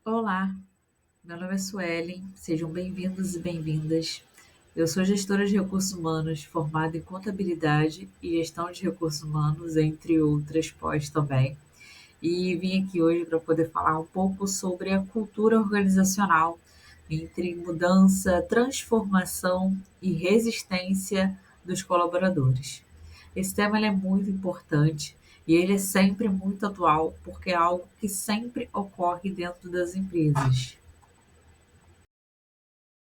Olá, meu nome é Suelen, sejam bem-vindos e bem-vindas. Eu sou gestora de recursos humanos, formada em contabilidade e gestão de recursos humanos, entre outras pós também. E vim aqui hoje para poder falar um pouco sobre a cultura organizacional entre mudança, transformação e resistência dos colaboradores. Esse tema ele é muito importante e ele é sempre muito atual, porque é algo que sempre ocorre dentro das empresas.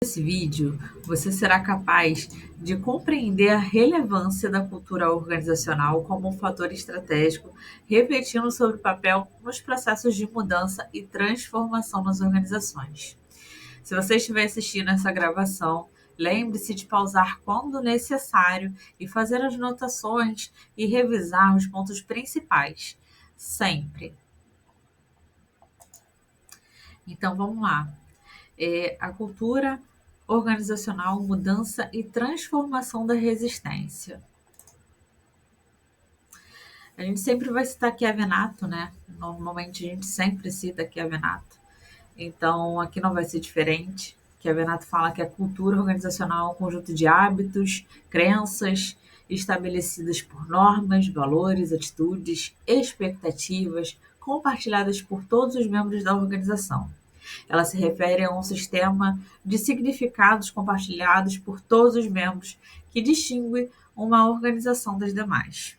Nesse vídeo, você será capaz de compreender a relevância da cultura organizacional como um fator estratégico, refletindo sobre o papel nos processos de mudança e transformação nas organizações. Se você estiver assistindo essa gravação, lembre-se de pausar quando necessário e fazer as anotações e revisar os pontos principais, sempre. Então vamos lá. A cultura organizacional, mudança e transformação da resistência. A gente sempre vai citar Chiavenato, né? Normalmente a gente sempre cita Chiavenato. Então aqui não vai ser diferente. Chiavenato fala que a cultura organizacional é um conjunto de hábitos, crenças estabelecidas por normas, valores, atitudes, expectativas compartilhadas por todos os membros da organização. Ela se refere a um sistema de significados compartilhados por todos os membros que distingue uma organização das demais.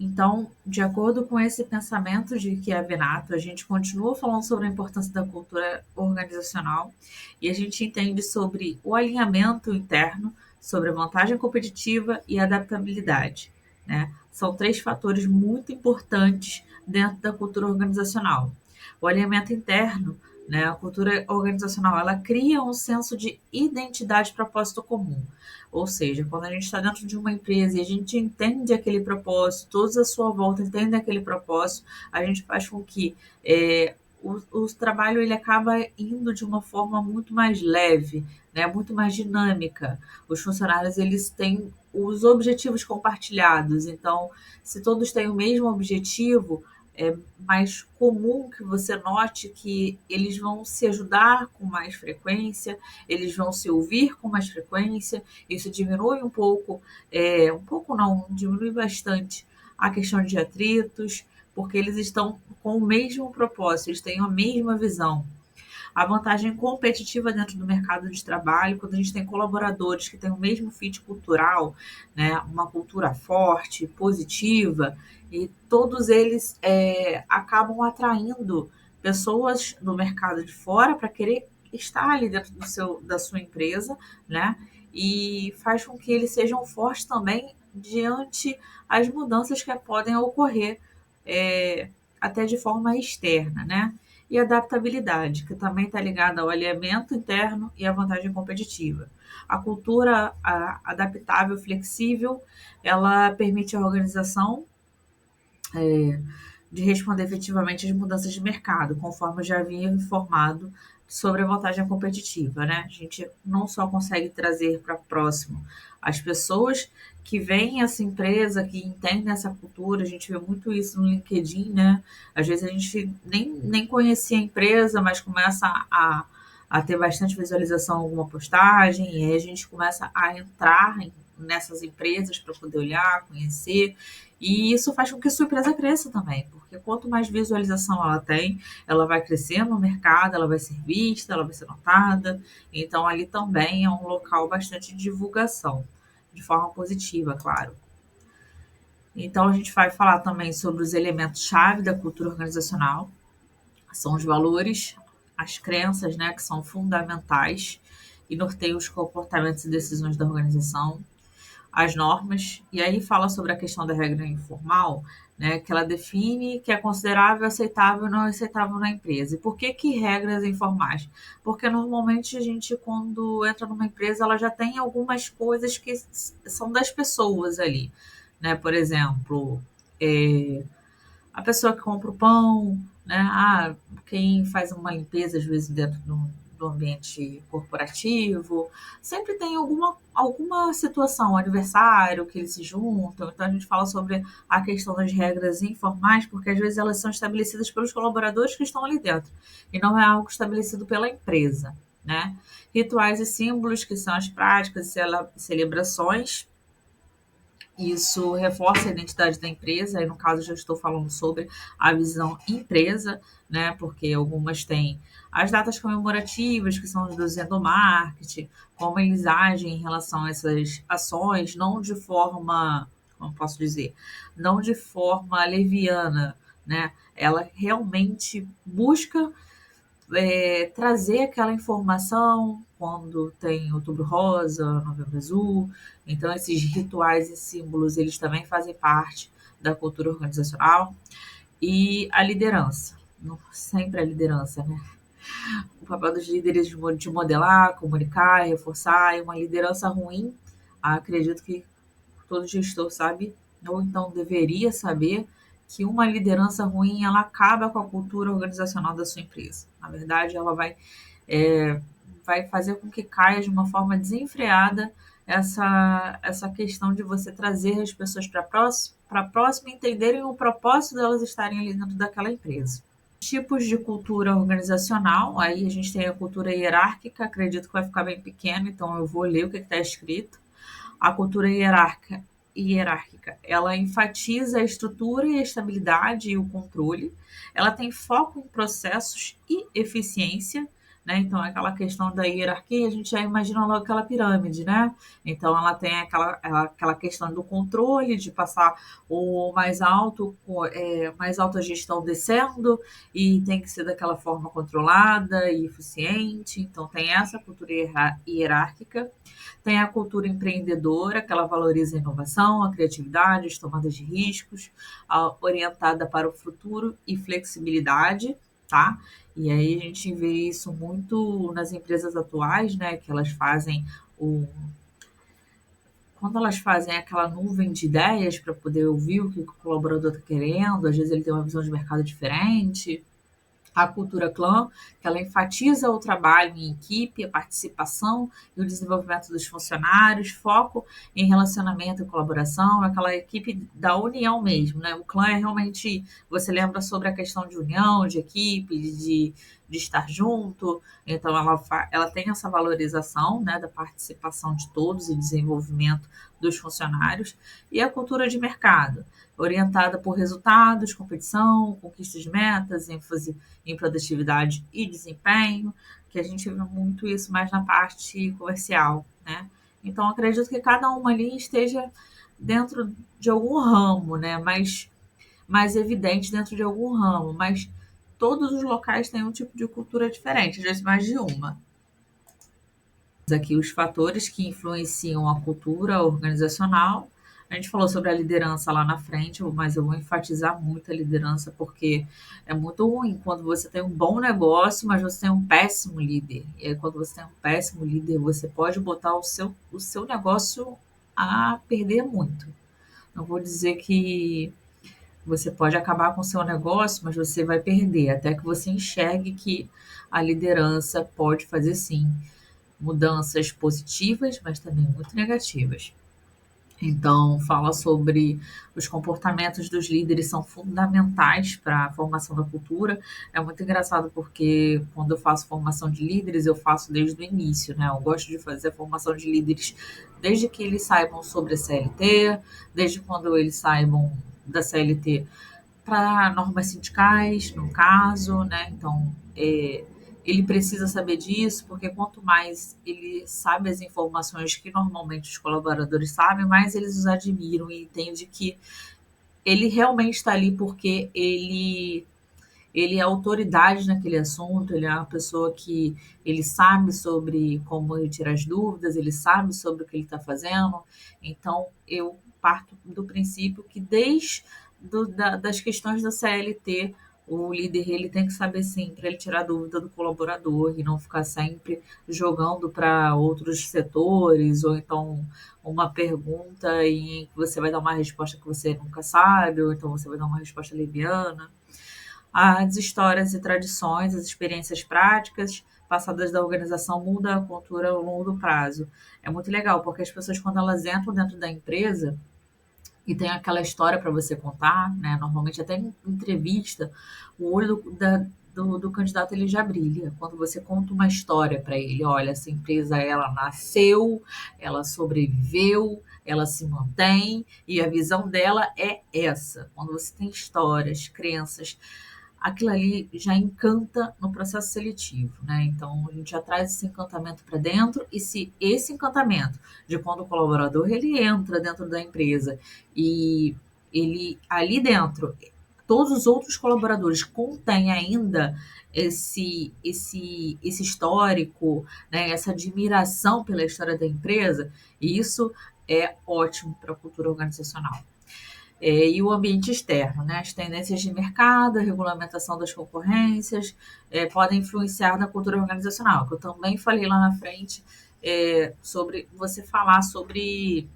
Então, de acordo com esse pensamento de Chiavenato, a gente continua falando sobre a importância da cultura organizacional e a gente entende sobre o alinhamento interno, sobre a vantagem competitiva e a adaptabilidade, né? São três fatores muito importantes dentro da cultura organizacional. O alinhamento interno, né? A cultura organizacional, ela cria um senso de identidade e propósito comum. Ou seja, quando a gente está dentro de uma empresa e a gente entende aquele propósito, todos à sua volta entendem aquele propósito, a gente faz com que o trabalho ele acaba indo de uma forma muito mais leve, né, muito mais dinâmica. Os funcionários eles têm os objetivos compartilhados, então se todos têm o mesmo objetivo, é mais comum que você note que eles vão se ajudar com mais frequência, eles vão se ouvir com mais frequência. Isso diminui um pouco não, diminui bastante a questão de atritos, porque eles estão com o mesmo propósito, eles têm a mesma visão. A vantagem competitiva dentro do mercado de trabalho, quando a gente tem colaboradores que têm o mesmo fit cultural, né, uma cultura forte, positiva, e todos eles acabam atraindo pessoas do mercado de fora para querer estar ali dentro da sua empresa, né? E faz com que eles sejam fortes também diante as mudanças que podem ocorrer até de forma externa, né? E adaptabilidade, que também está ligada ao alinhamento interno e à vantagem competitiva. A cultura adaptável, flexível, ela permite a organização de responder efetivamente às mudanças de mercado, conforme eu já havia informado sobre a vantagem competitiva, né? A gente não só consegue trazer para próximo as pessoas que veem essa empresa, que entendem essa cultura, a gente vê muito isso no LinkedIn, né? Às vezes a gente nem conhecia a empresa, mas começa a ter bastante visualização em alguma postagem, e aí a gente começa a entrar nessas empresas para poder olhar, conhecer, e isso faz com que a sua empresa cresça também, porque quanto mais visualização ela tem, ela vai crescer no mercado, ela vai ser vista, ela vai ser notada. Então, ali também é um local bastante de divulgação, de forma positiva, claro. Então, a gente vai falar também sobre os elementos-chave da cultura organizacional, são os valores, as crenças, né, que são fundamentais e norteiam os comportamentos e decisões da organização, as normas, e aí fala sobre a questão da regra informal, né, que ela define que é considerável, aceitável e não aceitável na empresa. E por que regras informais? Porque normalmente a gente, quando entra numa empresa, ela já tem algumas coisas que são das pessoas ali, né? Por exemplo, a pessoa que compra o pão, né? Quem faz uma limpeza, às vezes, dentro do ambiente corporativo, sempre tem alguma situação, aniversário, que eles se juntam. Então, a gente fala sobre a questão das regras informais, porque às vezes elas são estabelecidas pelos colaboradores que estão ali dentro, e não é algo estabelecido pela empresa, né? Rituais e símbolos, que são as práticas e celebrações. Isso reforça a identidade da empresa, e no caso já estou falando sobre a visão empresa, né? Porque algumas têm as datas comemorativas, que são do endomarketing, como eles agem em relação a essas ações, não de forma, como posso dizer, não de forma leviana, né? Ela realmente busca trazer aquela informação quando tem Outubro Rosa, Novembro Azul. Então, esses rituais e símbolos, eles também fazem parte da cultura organizacional. E a liderança, sempre a liderança, né? O papel dos líderes de modelar, comunicar, reforçar, e uma liderança ruim, acredito que todo gestor sabe, ou então deveria saber, que uma liderança ruim ela acaba com a cultura organizacional da sua empresa. Na verdade, ela é, vai fazer com que caia de uma forma desenfreada essa questão de você trazer as pessoas para próxima e entenderem o propósito delas estarem ali dentro daquela empresa. Tipos de cultura organizacional, aí a gente tem a cultura hierárquica, acredito que vai ficar bem pequeno, então eu vou ler o que está escrito. A cultura hierárquica, ela enfatiza a estrutura e a estabilidade e o controle. Ela tem foco em processos e eficiência, né? Então, aquela questão da hierarquia, a gente já imagina logo aquela pirâmide, né? Então, ela tem aquela questão do controle, de passar o mais alta gestão descendo, e tem que ser daquela forma controlada e eficiente. Então, tem essa cultura hierárquica. Tem a cultura empreendedora, que ela valoriza a inovação, a criatividade, as tomadas de riscos, orientada para o futuro e flexibilidade, tá? E aí a gente vê isso muito nas empresas atuais, né? Que elas fazem quando elas fazem aquela nuvem de ideias para poder ouvir o que o colaborador está querendo, às vezes ele tem uma visão de mercado diferente. A cultura clã, que ela enfatiza o trabalho em equipe, a participação e o desenvolvimento dos funcionários, foco em relacionamento e colaboração, aquela equipe da união mesmo, né? O clã é realmente, você lembra sobre a questão de união, de equipe, de estar junto, então ela tem essa valorização, né, da participação de todos e desenvolvimento dos funcionários. E a cultura de mercado, orientada por resultados, competição, conquista de metas, ênfase em produtividade e desempenho, que a gente vê muito isso mais na parte comercial, né? Então, acredito que cada uma ali esteja dentro de algum ramo, né? Mais evidente dentro de algum ramo, mas todos os locais têm um tipo de cultura diferente, às vezes mais de uma. Aqui os fatores que influenciam a cultura organizacional. A gente falou sobre a liderança lá na frente, mas eu vou enfatizar muito a liderança porque é muito ruim quando você tem um bom negócio, mas você tem um péssimo líder. E aí, quando você tem um péssimo líder, você pode botar o seu negócio a perder muito. Não vou dizer que você pode acabar com o seu negócio, mas você vai perder, até que você enxergue que a liderança pode fazer sim mudanças positivas, mas também muito negativas. Então, fala sobre os comportamentos dos líderes são fundamentais para a formação da cultura. É muito engraçado porque quando eu faço formação de líderes, eu faço desde o início, né? Eu gosto de fazer a formação de líderes desde que eles saibam sobre a CLT, desde quando eles saibam da CLT para normas sindicais, no caso, né? Então, ele precisa saber disso, porque quanto mais ele sabe as informações que normalmente os colaboradores sabem, mais eles os admiram e entendem que ele realmente está ali porque ele é autoridade naquele assunto, ele é uma pessoa que ele sabe sobre como retirar as dúvidas, ele sabe sobre o que ele está fazendo. Então, eu parto do princípio que desde das questões da CLT, o líder ele tem que saber sim para ele tirar a dúvida do colaborador e não ficar sempre jogando para outros setores, ou então uma pergunta e você vai dar uma resposta que você nunca sabe, ou então você vai dar uma resposta leviana. As histórias e tradições, as experiências práticas, passadas da organização muda a cultura ao longo do prazo. É muito legal, porque as pessoas, quando elas entram dentro da empresa e tem aquela história para você contar, né? Normalmente até em entrevista, o olho do candidato ele já brilha. Quando você conta uma história para ele, olha, essa empresa ela nasceu, ela sobreviveu, ela se mantém e a visão dela é essa. Quando você tem histórias, crenças, aquilo ali já encanta no processo seletivo, né? Então a gente já traz esse encantamento para dentro e se esse encantamento de quando o colaborador ele entra dentro da empresa e ele ali dentro todos os outros colaboradores contêm ainda esse histórico, né, essa admiração pela história da empresa, e isso é ótimo para a cultura organizacional. E o ambiente externo, né? As tendências de mercado, a regulamentação das concorrências podem influenciar na cultura organizacional, que eu também falei lá na frente, sobre você falar sobre.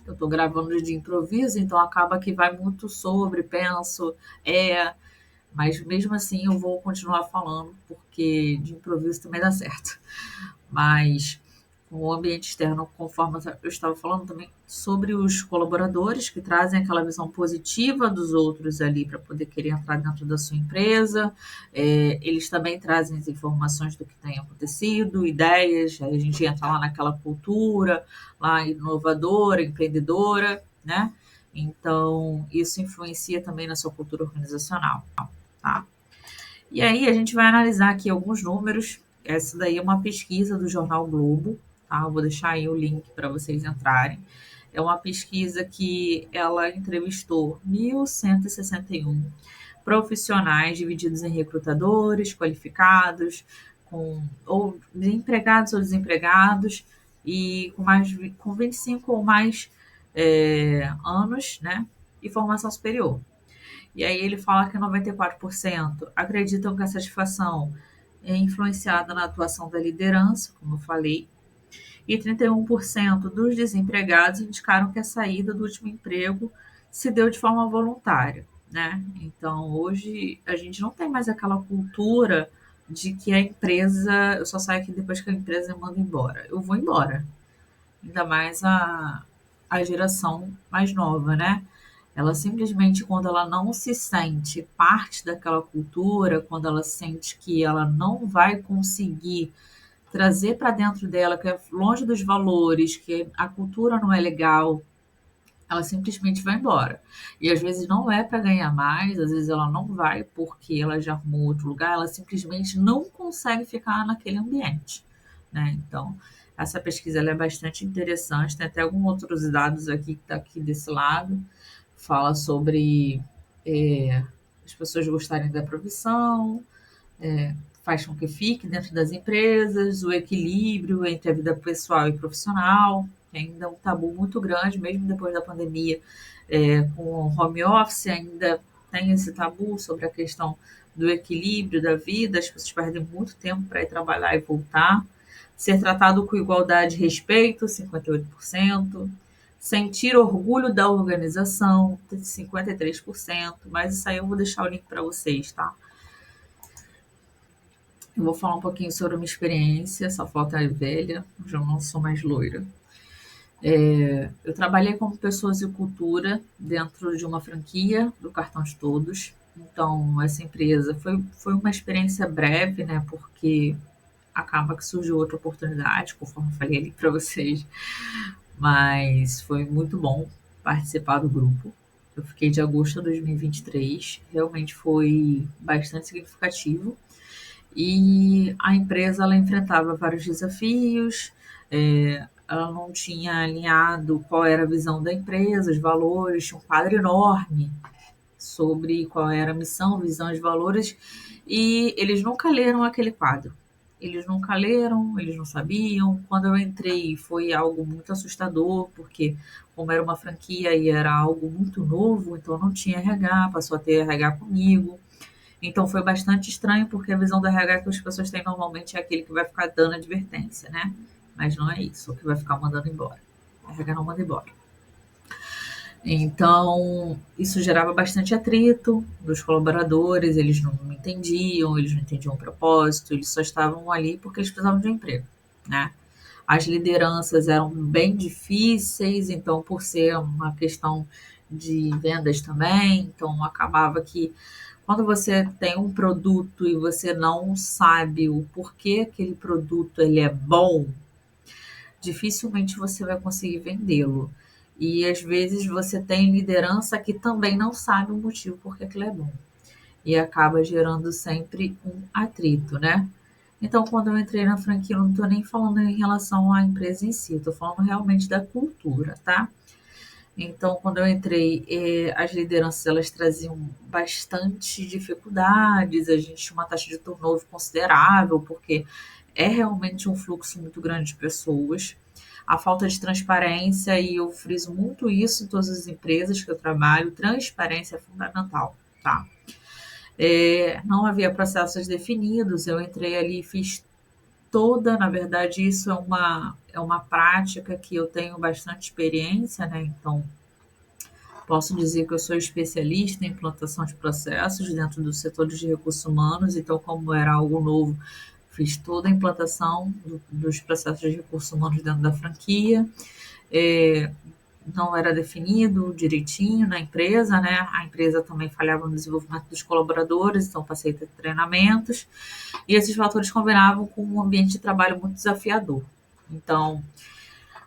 Eu estou gravando de improviso, então acaba que vai muito sobre, penso, mas mesmo assim eu vou continuar falando, porque de improviso também dá certo. Mas o ambiente externo, conforme eu estava falando também, sobre os colaboradores que trazem aquela visão positiva dos outros ali para poder querer entrar dentro da sua empresa. Eles também trazem as informações do que tem acontecido, ideias, aí a gente entra lá naquela cultura, lá inovadora, empreendedora, né? Então, isso influencia também na sua cultura organizacional, tá? E aí a gente vai analisar aqui alguns números. Essa daí é uma pesquisa do Jornal Globo, tá? Eu vou deixar aí o link para vocês entrarem. É uma pesquisa que ela entrevistou 1.161 profissionais divididos em recrutadores, qualificados, ou empregados ou desempregados, e com 25 ou mais anos, né? E formação superior. E aí ele fala que 94% acreditam que a satisfação é influenciada na atuação da liderança, como eu falei, e 31% dos desempregados indicaram que a saída do último emprego se deu de forma voluntária, né? Então, hoje a gente não tem mais aquela cultura de que a empresa, eu só saio aqui depois que a empresa me manda embora. Eu vou embora. Ainda mais a geração mais nova, né? Ela simplesmente, quando ela não se sente parte daquela cultura, quando ela sente que ela não vai conseguir trazer para dentro dela, que é longe dos valores, que a cultura não é legal, ela simplesmente vai embora. E às vezes não é para ganhar mais, às vezes ela não vai porque ela já arrumou outro lugar, ela simplesmente não consegue ficar naquele ambiente, né? Então, essa pesquisa ela é bastante interessante, tem até alguns outros dados aqui que está aqui desse lado, fala sobre as pessoas gostarem da profissão, faz com que fique dentro das empresas, o equilíbrio entre a vida pessoal e profissional, que ainda é um tabu muito grande, mesmo depois da pandemia, com o home office, ainda tem esse tabu sobre a questão do equilíbrio da vida, as pessoas perdem muito tempo para ir trabalhar e voltar. Ser tratado com igualdade e respeito, 58%. Sentir orgulho da organização, 53%. Mas isso aí eu vou deixar o link para vocês, tá? Eu vou falar um pouquinho sobre a minha experiência, essa foto é velha, já não sou mais loira. Eu trabalhei como pessoas e cultura dentro de uma franquia do Cartão de Todos. Então, essa empresa foi uma experiência breve, né? Porque acaba que surgiu outra oportunidade, conforme eu falei ali para vocês. Mas foi muito bom participar do grupo. Eu fiquei de agosto de 2023, realmente foi bastante significativo. E a empresa ela enfrentava vários desafios, ela não tinha alinhado qual era a visão da empresa, os valores, tinha um quadro enorme sobre qual era a missão, visão e valores, e eles nunca leram aquele quadro. Eles nunca leram, eles não sabiam. Quando eu entrei foi algo muito assustador, porque como era uma franquia e era algo muito novo, então não tinha RH, passou a ter RH comigo. Então foi bastante estranho, porque a visão do RH que as pessoas têm normalmente é aquele que vai ficar dando advertência, né? Mas não é isso, o que vai ficar mandando embora. O RH não manda embora. Então, isso gerava bastante atrito dos colaboradores, eles não entendiam o propósito, eles só estavam ali porque eles precisavam de um emprego, né? As lideranças eram bem difíceis, então, por ser uma questão de vendas também, então acabava que quando você tem um produto e você não sabe o porquê aquele produto ele é bom, dificilmente você vai conseguir vendê-lo. E às vezes você tem liderança que também não sabe o motivo por que aquilo é bom. E acaba gerando sempre um atrito, né? Então, quando eu entrei na franquia, eu não estou nem falando em relação à empresa em si, estou falando realmente da cultura, tá? Então, quando eu entrei, as lideranças elas traziam bastante dificuldades, a gente tinha uma taxa de turnover considerável, porque é realmente um fluxo muito grande de pessoas. A falta de transparência, e eu friso muito isso em todas as empresas que eu trabalho, transparência é fundamental, tá? Não havia processos definidos, eu entrei ali e fiz toda, na verdade, isso é uma prática que eu tenho bastante experiência, né? Então, posso dizer que eu sou especialista em implantação de processos dentro do setor de recursos humanos, então, como era algo novo, fiz toda a implantação dos processos de recursos humanos dentro da franquia. É, não era definido direitinho na empresa, né? A empresa também falhava no desenvolvimento dos colaboradores, então passei a ter treinamentos, e esses fatores combinavam com um ambiente de trabalho muito desafiador. Então,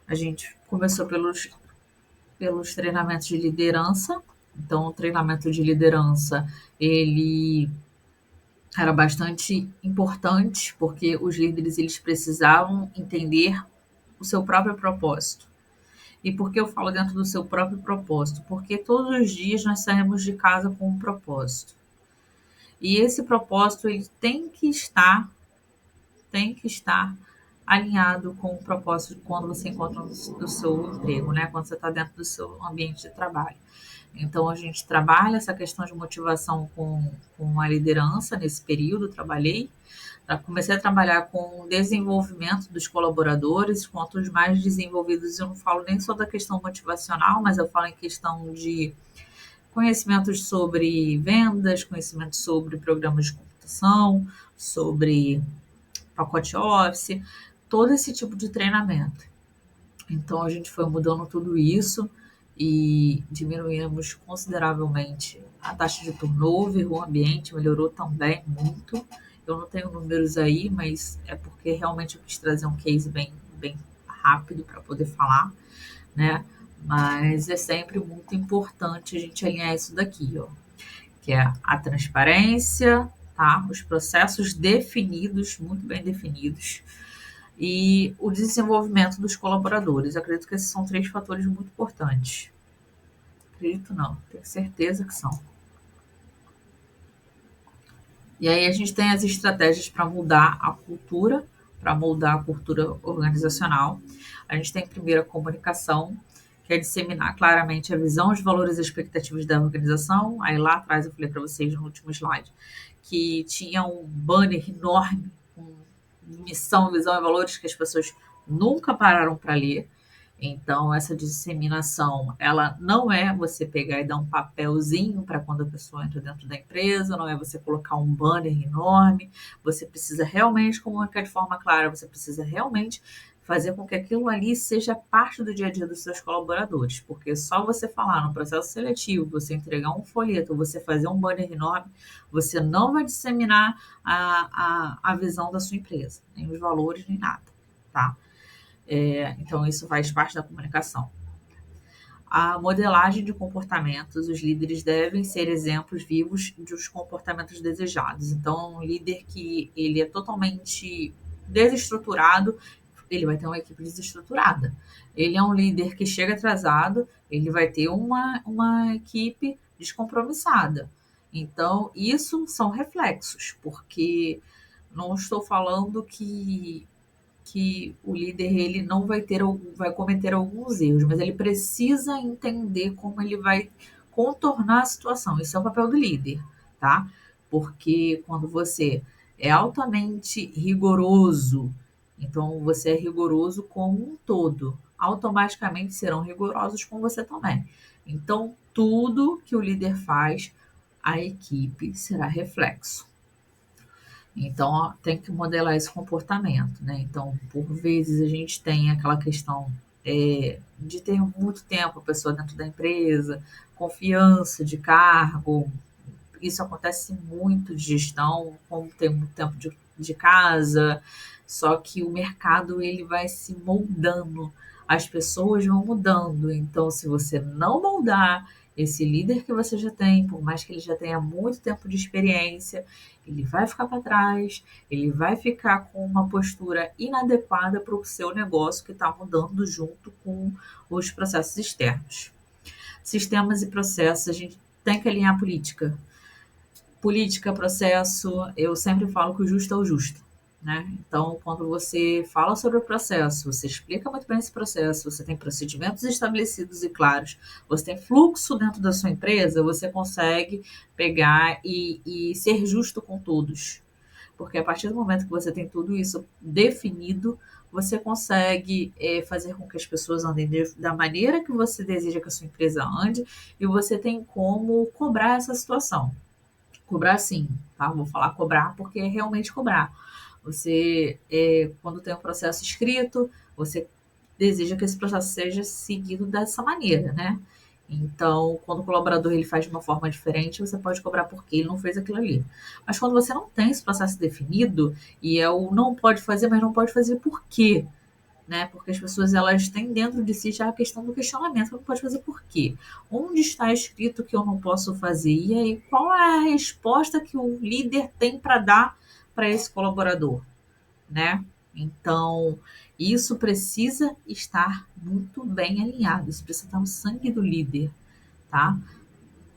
a gente começou pelos treinamentos de liderança. Então, o treinamento de liderança, ele era bastante importante, porque os líderes eles precisavam entender o seu próprio propósito. E por que eu falo dentro do seu próprio propósito? Porque todos os dias nós saímos de casa com um propósito. E esse propósito ele tem que estar alinhado com o propósito quando você encontra o seu emprego, né? Quando você está dentro do seu ambiente de trabalho. Então, a gente trabalha essa questão de motivação com a liderança nesse período, trabalhei. Comecei a trabalhar com o desenvolvimento dos colaboradores, quanto os mais desenvolvidos, eu não falo nem só da questão motivacional, mas eu falo em questão de conhecimentos sobre vendas, conhecimentos sobre programas de computação, sobre pacote Office, todo esse tipo de treinamento. Então a gente foi mudando tudo isso e diminuímos consideravelmente a taxa de turnover, o ambiente melhorou também muito. Eu não tenho números aí, mas é porque realmente eu quis trazer um case bem, bem rápido para poder falar, né? Mas é sempre muito importante a gente alinhar isso daqui, ó, que é a transparência, tá? Os processos definidos, muito bem definidos, e o desenvolvimento dos colaboradores. Eu acredito que esses são três fatores muito importantes. Acredito não, tenho certeza que são. E aí a gente tem as estratégias para mudar a cultura, para moldar a cultura organizacional. A gente tem primeiro a comunicação, que é disseminar claramente a visão, os valores e expectativas da organização. Aí lá atrás eu falei para vocês no último slide que tinha um banner enorme com missão, visão e valores que as pessoas nunca pararam para ler. Então, essa disseminação, ela não é você pegar e dar um papelzinho para quando a pessoa entra dentro da empresa, não é você colocar um banner enorme, você precisa realmente comunicar de forma clara, você precisa realmente fazer com que aquilo ali seja parte do dia a dia dos seus colaboradores, porque só você falar no processo seletivo, você entregar um folheto, você fazer um banner enorme, você não vai disseminar a visão da sua empresa, nem os valores, nem nada, tá? Então, isso faz parte da comunicação. A modelagem de comportamentos, os líderes devem ser exemplos vivos dos comportamentos desejados. Então, um líder que ele é totalmente desestruturado, ele vai ter uma equipe desestruturada. Ele é um líder que chega atrasado, ele vai ter uma equipe descompromissada. Então, isso são reflexos, porque não estou falando que o líder ele não vai cometer alguns erros, mas ele precisa entender como ele vai contornar a situação. Esse é o papel do líder, tá? Porque quando você é altamente rigoroso, então você é rigoroso como um todo. automaticamente serão rigorosos com você também. Então, tudo que o líder faz, a equipe será reflexo. Então, ó, tem que modelar esse comportamento, né? Então, por vezes a gente tem aquela questão de ter muito tempo a pessoa dentro da empresa, confiança de cargo. Isso acontece muito de gestão, como tem muito tempo de casa, só que o mercado ele vai se moldando, as pessoas vão mudando. Então, se você não moldar esse líder que você já tem, por mais que ele já tenha muito tempo de experiência, ele vai ficar para trás, ele vai ficar com uma postura inadequada para o seu negócio que está mudando junto com os processos externos. Sistemas e processos, a gente tem que alinhar a política. Política, processo, eu sempre falo que o justo é o justo, né? Então, quando você fala sobre o processo, você explica muito bem esse processo, você tem procedimentos estabelecidos e claros, você tem fluxo dentro da sua empresa, você consegue pegar e ser justo com todos. Porque a partir do momento que você tem tudo isso definido, você consegue fazer com que as pessoas andem da maneira que você deseja que a sua empresa ande e você tem como cobrar essa situação. Cobrar sim, tá? Vou falar cobrar porque é realmente cobrar. Você, quando tem um processo escrito, você deseja que esse processo seja seguido dessa maneira, né? Então, quando o colaborador ele faz de uma forma diferente, você pode cobrar porque ele não fez aquilo ali. Mas quando você não tem esse processo definido e é o não pode fazer, mas não pode fazer por quê? Né? Porque as pessoas elas têm dentro de si já a questão do questionamento, não pode fazer por quê? Onde está escrito que eu não posso fazer? E aí, qual é a resposta que o líder tem para dar para esse colaborador, né? Então, isso precisa estar muito bem alinhado, isso precisa estar no sangue do líder, tá?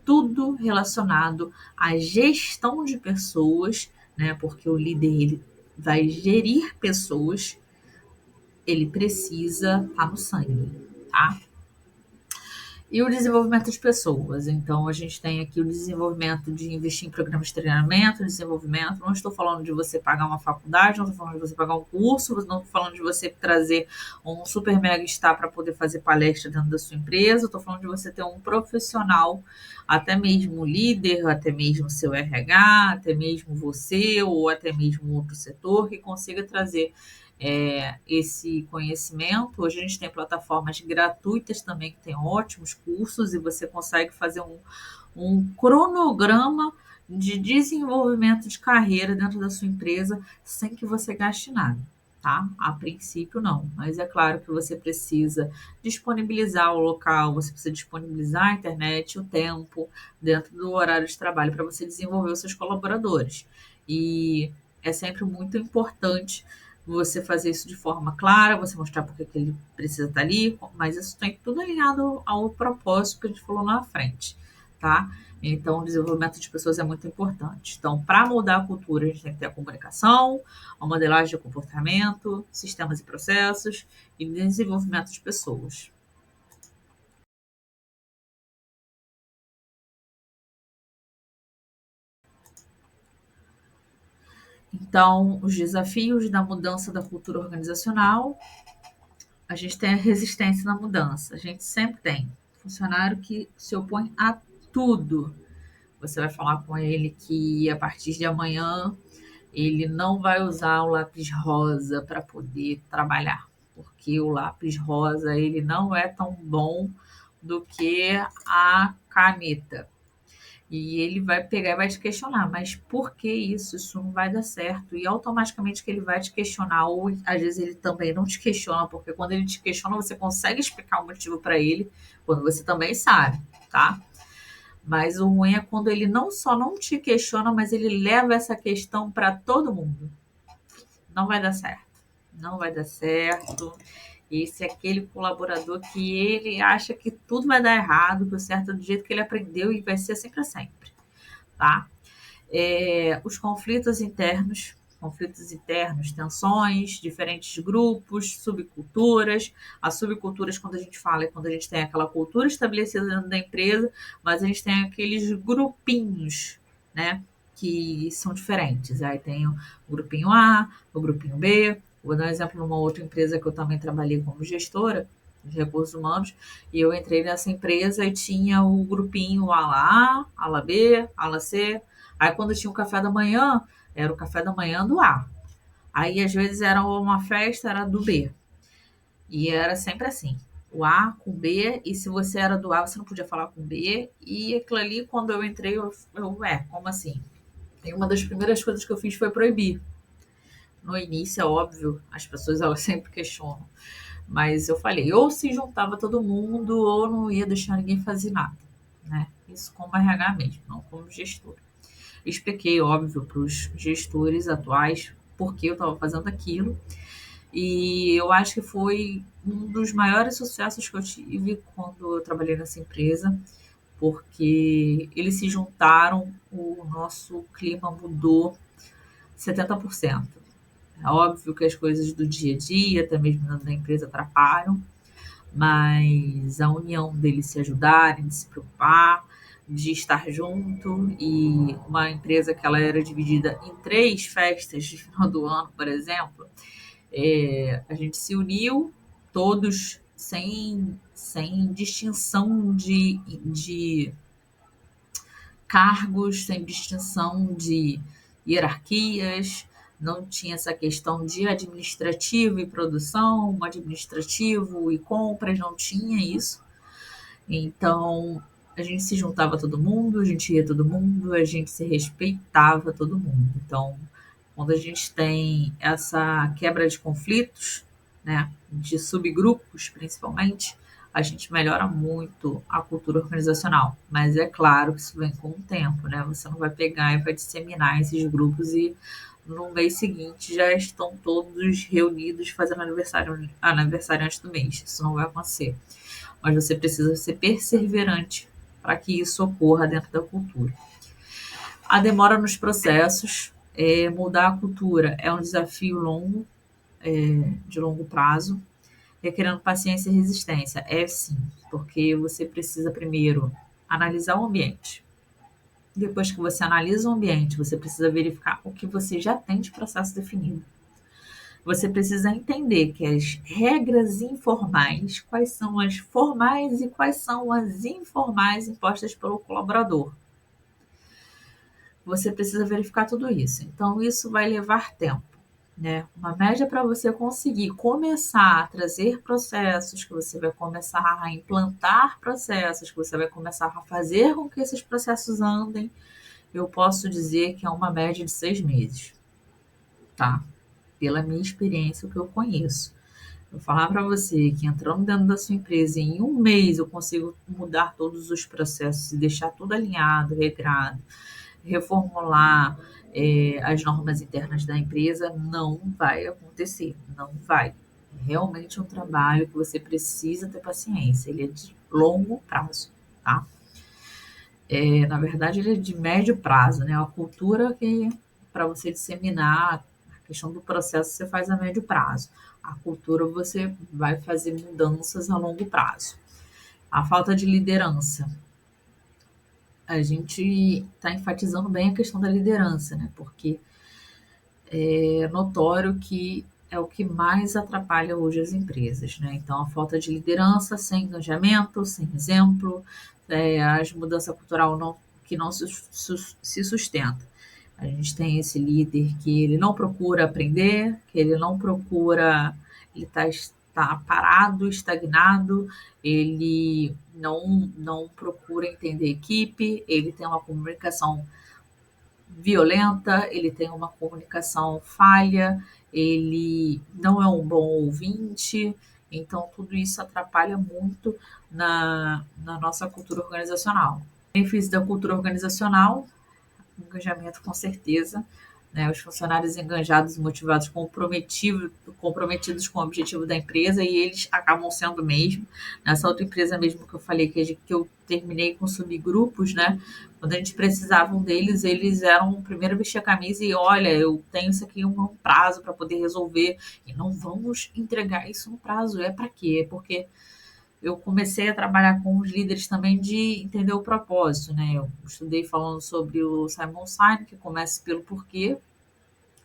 Tudo relacionado à gestão de pessoas, né? Porque o líder ele vai gerir pessoas, ele precisa estar no sangue, tá? E o desenvolvimento de pessoas. Então, a gente tem aqui o desenvolvimento de investir em programas de treinamento, desenvolvimento. Não estou falando de você pagar uma faculdade, não estou falando de você pagar um curso, não estou falando de você trazer um super mega star para poder fazer palestra dentro da sua empresa. Estou falando de você ter um profissional, até mesmo líder, até mesmo seu RH, até mesmo você ou até mesmo outro setor que consiga trazer esse conhecimento. Hoje a gente tem plataformas gratuitas também que tem ótimos cursos e você consegue fazer um cronograma de desenvolvimento de carreira dentro da sua empresa sem que você gaste nada, tá? A princípio não, mas é claro que você precisa disponibilizar o local, você precisa disponibilizar a internet, o tempo dentro do horário de trabalho para você desenvolver os seus colaboradores. E é sempre muito importante você fazer isso de forma clara, você mostrar porque que ele precisa estar ali, mas isso tem tudo alinhado ao propósito que a gente falou na frente, tá? Então, o desenvolvimento de pessoas é muito importante. Então, para mudar a cultura, a gente tem que ter a comunicação, a modelagem de comportamento, sistemas e processos e desenvolvimento de pessoas. Então, os desafios da mudança da cultura organizacional, a gente tem a resistência na mudança, a gente sempre tem. Funcionário que se opõe a tudo. Você vai falar com ele que a partir de amanhã ele não vai usar o lápis rosa para poder trabalhar, porque o lápis rosa ele não é tão bom do que a caneta. E ele vai pegar e vai te questionar, mas por que isso? Isso não vai dar certo. E automaticamente que ele vai te questionar, ou às vezes ele também não te questiona, porque quando ele te questiona, você consegue explicar o motivo para ele, quando você também sabe, tá? Mas o ruim é quando ele não só não te questiona, mas ele leva essa questão para todo mundo. Não vai dar certo. Não vai dar certo. Esse é aquele colaborador que ele acha que tudo vai dar errado, que o certo é do jeito que ele aprendeu e vai ser assim para sempre, tá? Os conflitos internos, tensões, diferentes grupos, subculturas. As subculturas, quando a gente fala, é quando a gente tem aquela cultura estabelecida dentro da empresa, mas a gente tem aqueles grupinhos, né? Que são diferentes. Aí tem o grupinho A, o grupinho B. Vou dar um exemplo numa outra empresa que eu também trabalhei como gestora. de recursos humanos, e eu entrei nessa empresa e tinha o grupinho ala A, ala B, ala C. Aí quando tinha o café da manhã, era o café da manhã do A. Aí às vezes era uma festa, era do B. E era sempre assim. O A com B, e se você era do A, você não podia falar com B. E aquilo ali, quando eu entrei, como assim? E uma das primeiras coisas que eu fiz foi proibir. No início, é óbvio, as pessoas elas sempre questionam. Mas eu falei, ou se juntava todo mundo, ou não ia deixar ninguém fazer nada. Né? Isso como RH mesmo, não como gestor. Expliquei, óbvio, para os gestores atuais por que eu estava fazendo aquilo. E eu acho que foi um dos maiores sucessos que eu tive quando eu trabalhei nessa empresa, porque eles se juntaram, o nosso clima mudou 70%. É óbvio que as coisas do dia a dia, até mesmo dentro da empresa, atrapalham, mas a união deles se ajudarem, de se preocupar, de estar junto, e uma empresa que ela era dividida em 3 festas de final do ano, por exemplo, a gente se uniu todos sem distinção de cargos, sem distinção de hierarquias, não tinha essa questão de administrativo e produção, administrativo e compras, não tinha isso. Então, a gente se juntava todo mundo, a gente ia todo mundo, a gente se respeitava todo mundo. Então, quando a gente tem essa quebra de conflitos, né, de subgrupos principalmente, a gente melhora muito a cultura organizacional. Mas é claro que isso vem com o tempo, né? Você não vai pegar e vai disseminar esses grupos e no mês seguinte já estão todos reunidos fazendo aniversário antes do mês. Isso não vai acontecer. Mas você precisa ser perseverante para que isso ocorra dentro da cultura. A demora nos processos, mudar a cultura é um desafio longo, de longo prazo, requerendo paciência e resistência. É sim, porque você precisa primeiro analisar o ambiente. Depois que você analisa o ambiente, você precisa verificar o que você já tem de processo definido. Você precisa entender que as regras informais, quais são as formais e quais são as informais impostas pelo colaborador. Você precisa verificar tudo isso. Então, isso vai levar tempo. Né? Uma média para você conseguir começar a trazer processos, que você vai começar a implantar processos, que você vai começar a fazer com que esses processos andem, eu posso dizer que é uma média de 6 meses. Tá? Pela minha experiência, o que eu conheço. Eu falar para você que entrando dentro da sua empresa em um mês eu consigo mudar todos os processos e deixar tudo alinhado, regrado, reformular as normas internas da empresa, não vai acontecer, não vai. É realmente um trabalho que você precisa ter paciência, ele é de longo prazo, tá? Na verdade, ele é de médio prazo, né? A cultura que, para você disseminar a questão do processo, você faz a médio prazo. A cultura você vai fazer mudanças a longo prazo. A falta de liderança. A gente está enfatizando bem a questão da liderança, né? Porque é notório que é o que mais atrapalha hoje as empresas, né? Então, a falta de liderança, sem engajamento, sem exemplo, as mudanças cultural que não se sustenta. A gente tem esse líder que ele não procura aprender, que ele não procura, ele está parado, estagnado, ele não procura entender a equipe, ele tem uma comunicação violenta, ele tem uma comunicação falha, ele não é um bom ouvinte, então tudo isso atrapalha muito na nossa cultura organizacional. Benefício da cultura organizacional, engajamento com certeza, né? Os funcionários engajados e motivados, comprometidos com o objetivo da empresa, e eles acabam sendo mesmo. Nessa outra empresa mesmo que eu falei, que eu terminei com subgrupos, né? Quando a gente precisava deles, eles eram o primeiro a vestir a camisa e olha, eu tenho isso aqui um prazo para poder resolver, e não vamos entregar isso no prazo. É para quê? É porque eu comecei a trabalhar com os líderes também de entender o propósito, né? Eu estudei falando sobre o Simon Sinek, que começa pelo porquê,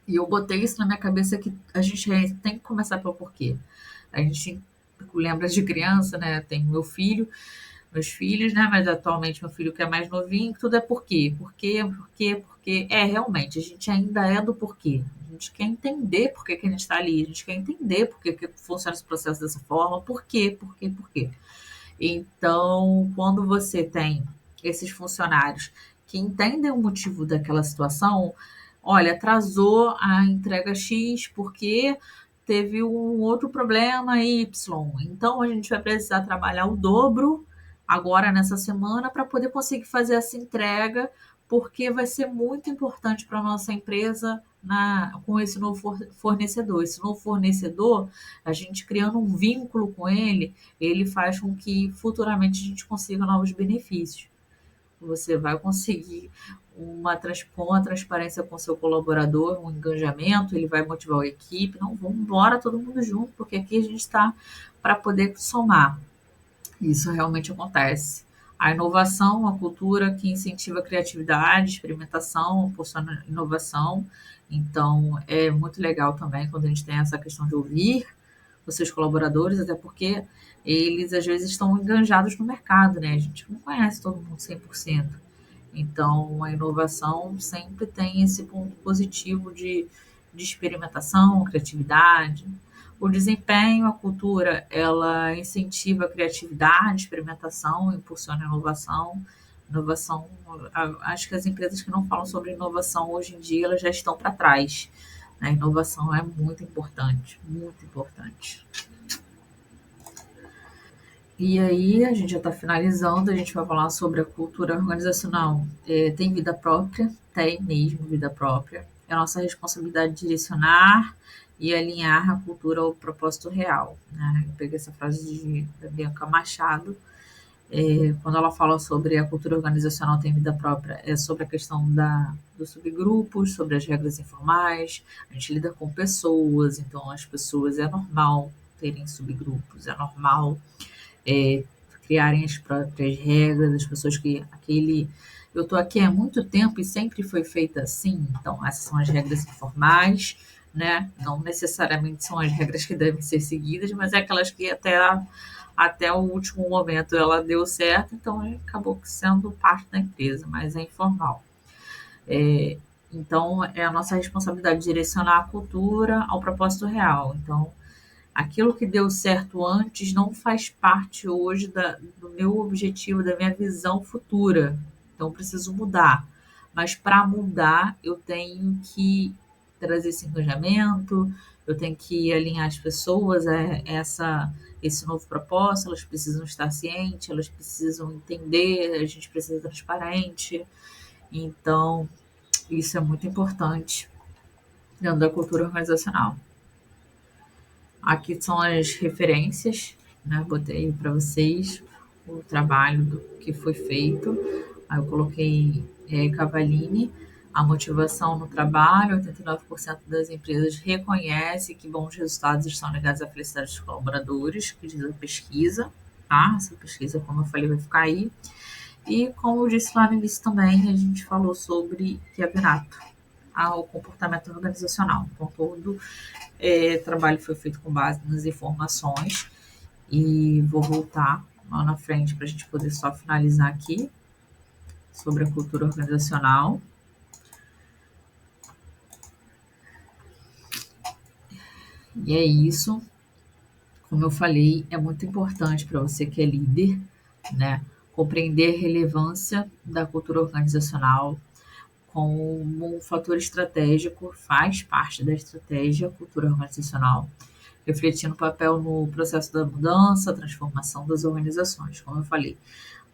e eu botei isso na minha cabeça que a gente tem que começar pelo porquê. A gente lembra de criança, né? Tenho meus filhos, né? Mas atualmente meu filho que é mais novinho, tudo é por quê? Por quê? Por quê? Por quê? É, realmente, a gente ainda é do porquê. A gente quer entender por que que a gente está ali, a gente quer entender por que que funciona esse processo dessa forma, por quê, por quê, por quê. Então, quando você tem esses funcionários que entendem o motivo daquela situação, olha, atrasou a entrega X porque teve um outro problema Y. Então, a gente vai precisar trabalhar o dobro agora nessa semana para poder conseguir fazer essa entrega, porque vai ser muito importante para a nossa empresa com esse novo fornecedor. Esse novo fornecedor, a gente criando um vínculo com ele faz com que futuramente a gente consiga novos benefícios. Você vai conseguir com uma transparência com seu colaborador, um engajamento, ele vai motivar a equipe. Não, vamos embora todo mundo junto, porque aqui a gente está para poder somar. Isso realmente acontece. A inovação, a cultura que incentiva a criatividade, experimentação, proporciona inovação. Então, é muito legal também quando a gente tem essa questão de ouvir os seus colaboradores, até porque eles às vezes estão enganjados no mercado, né? A gente não conhece todo mundo 100%. Então, a inovação sempre tem esse ponto positivo de experimentação, criatividade. O desempenho, a cultura, ela incentiva a criatividade, experimentação, impulsiona a inovação. Inovação, acho que as empresas que não falam sobre inovação hoje em dia, elas já estão para trás. A inovação é muito importante, muito importante. E aí, a gente já está finalizando, a gente vai falar sobre a cultura organizacional. Tem vida própria? Tem mesmo vida própria. É nossa responsabilidade direcionar e alinhar a cultura ao propósito real. Né? Eu peguei essa frase da Bianca Machado, quando ela fala sobre a cultura organizacional tem vida própria, é sobre a questão dos subgrupos, sobre as regras informais. A gente lida com pessoas, então as pessoas é normal terem subgrupos, é normal é, criarem as próprias regras, as pessoas que aquele. Eu estou aqui há muito tempo e sempre foi feita assim, então essas são as regras informais, né? Não necessariamente são as regras que devem ser seguidas, mas é aquelas que até o último momento ela deu certo, então acabou sendo parte da empresa, mas é informal. É, então é a nossa responsabilidade direcionar a cultura ao propósito real. Então, aquilo que deu certo antes não faz parte hoje do meu objetivo, da minha visão futura. Então, eu preciso mudar. Mas para mudar, eu tenho que trazer esse engajamento, eu tenho que alinhar as pessoas esse novo propósito, elas precisam estar cientes, elas precisam entender, a gente precisa ser transparente. Então, isso é muito importante dentro da cultura organizacional. Aqui são as referências, né? Botei para vocês o trabalho que foi feito. Aí eu coloquei Cavallini, a motivação no trabalho. 89% das empresas reconhece que bons resultados estão ligados à felicidade dos colaboradores, que diz a pesquisa. Tá? Essa pesquisa, como eu falei, vai ficar aí. E como eu disse lá no início também, a gente falou sobre Chiavinato, ao comportamento organizacional. Então, todo trabalho foi feito com base nas informações e vou voltar lá na frente para a gente poder só finalizar aqui sobre a cultura organizacional. E é isso. Como eu falei, é muito importante para você que é líder, né, compreender a relevância da cultura organizacional como um fator estratégico, faz parte da estratégia, a cultura organizacional, refletindo o papel no processo da mudança, transformação das organizações. Como eu falei,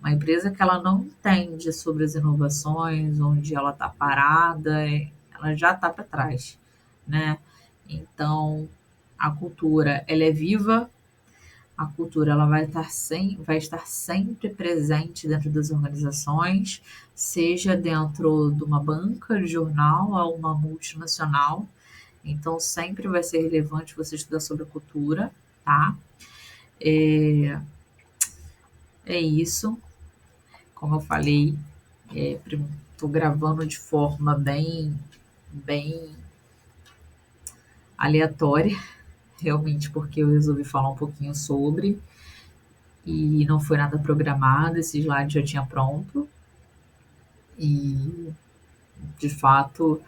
uma empresa que ela não entende sobre as inovações, onde ela está parada, ela já está para trás, né? Então, a cultura, ela é viva, a cultura ela vai estar sempre presente dentro das organizações, seja dentro de uma banca de jornal ou uma multinacional. Então, sempre vai ser relevante você estudar sobre a cultura, tá? É, é isso. Como eu falei, estou gravando de forma bem aleatória. realmente porque eu resolvi falar um pouquinho sobre, e não foi nada programado, esse slide já tinha pronto, e de fato